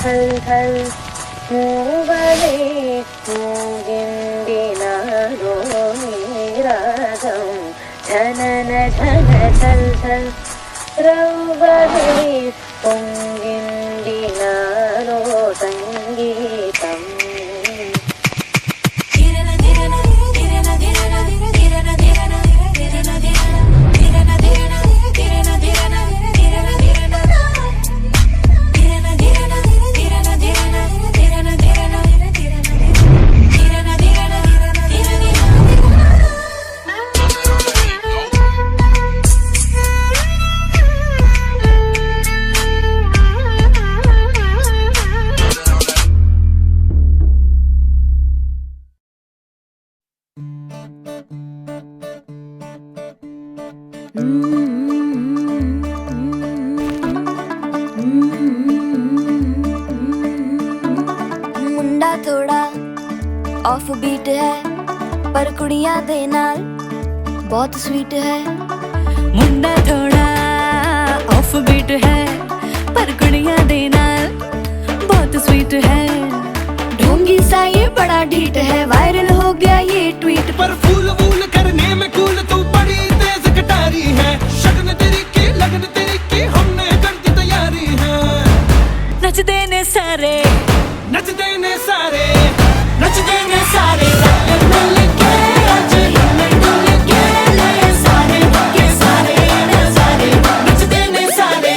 ಛಲ್ ಛಲ್ ಮೂವರೇ ಮೂಗಿಂದಿನಾರೋ ನೀರಾಗಂ ಝನನ ಝನ ಛಲ್ ಛಲ್ ರೌವರೇ పొంగిందినాలో సంగీతం मुंडा थोड़ा off beat है पर कुड़ियां दे नाल बहुत स्वीट है। मुंडा थोड़ा ऑफ बीट है पर कुड़ियां दे नाल बहुत स्वीट है। ढोंगी सा ये बड़ा ढीठ है, वायरल हो गया ये ट्वीट पर फूल वूल करने में कूल तू बड़ी तेज कटारी है। शगन तेरी की लगन तेरी की हमने कर दी तैयारी है। नच देने सारे नच देने सारे नच देने सारे मिल के आज हिम्मत डुल के ले सारे के सारे नजारे नच देने सारे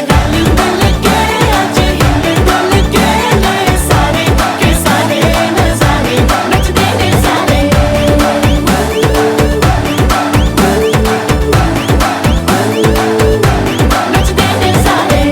मिल के आज हिम्मत डुल के ले सारे के सारे नजारे नच देने सारे। नच देने सारे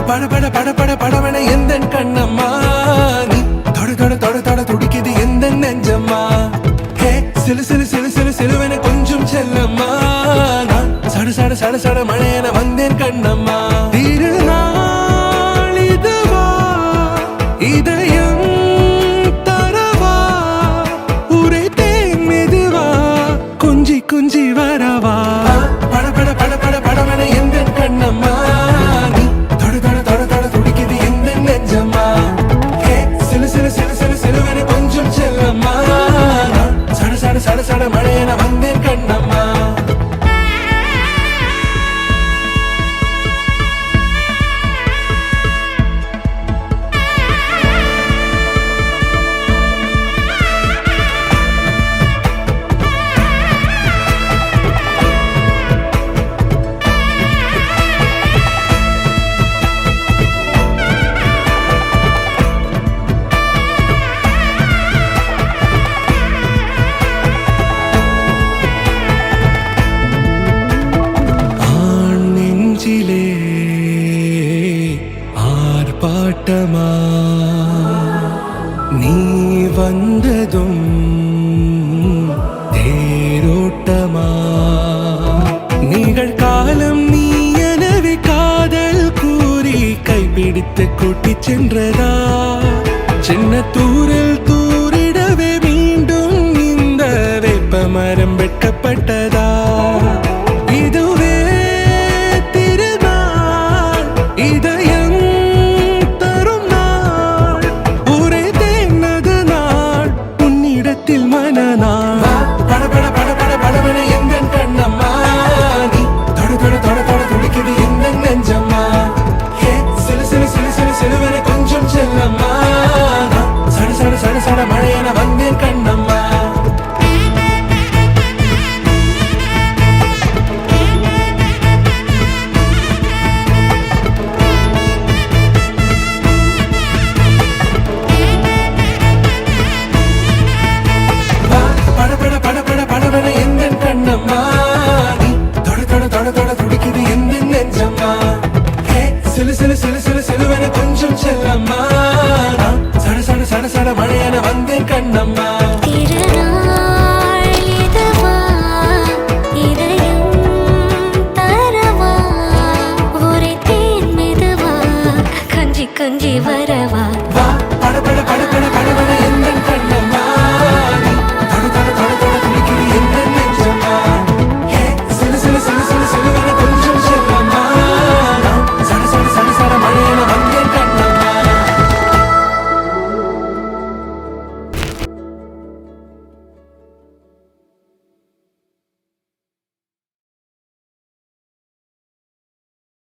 பட பட பட பட படவன எந்த கண்ணம்மா நீ தொட தொட தொட தொட துடிக்குது எந்த நெஞ்சம்மா. ஹே சிலு சிலு சிலு சிலு சிலுவன கொஞ்சம் செல்லம்மா நான் சட சட சட சட மழையன வந்தேன் கண்ணம்மா. திருநாள் இதுவா இதயம் தரவா உரைத்தேன் மெதுவா கொஞ்சி கொஞ்சி வரவா. பட பட பட பட படவன எந்த கண்ணம்மா நீ தொட தொட தொட தொட துடிக்குது எந்த நெஞ்சம்மா. ஹே சிலு சிலு சிலு சிலு சிலுவன கொஞ்சம் செல்லம்மா நான் சட சட சட சட மழையன